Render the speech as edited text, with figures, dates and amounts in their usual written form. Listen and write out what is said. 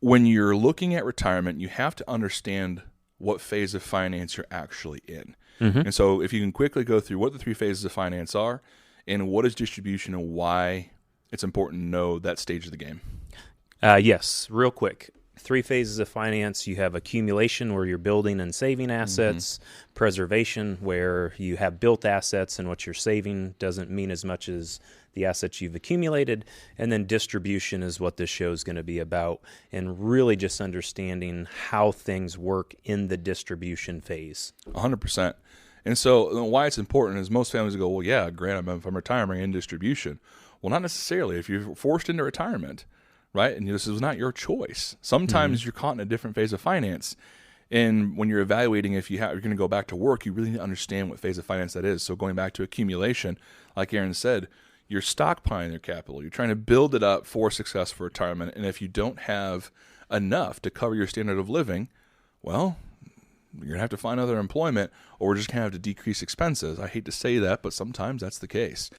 when you're looking at retirement, you have to understand what phase of finance you're actually in. Mm-hmm. And so if you can quickly go through what the three phases of finance are and what is distribution and why it's important to know that stage of the game. Yes, real quick. Three phases of finance. You have accumulation, where you're building and saving assets. Preservation, where you have built assets and what you're saving doesn't mean as much as the assets you've accumulated. And then distribution is what this show is going to be about, and really just understanding how things work in the distribution phase. 100%. And so why it's important is most families go, well, yeah, Grant, if I'm retiring in distribution. Well, not necessarily. If you're forced into retirement, right, and this is not your choice. Sometimes you're caught in a different phase of finance. And when you're evaluating if you're going to go back to work, you really need to understand what phase of finance that is. So going back to accumulation, like Aaron said, you're stockpiling your capital. You're trying to build it up for success for retirement. And if you don't have enough to cover your standard of living, well, you're going to have to find other employment, or we're just going to have to decrease expenses. I hate to say that, but sometimes that's the case.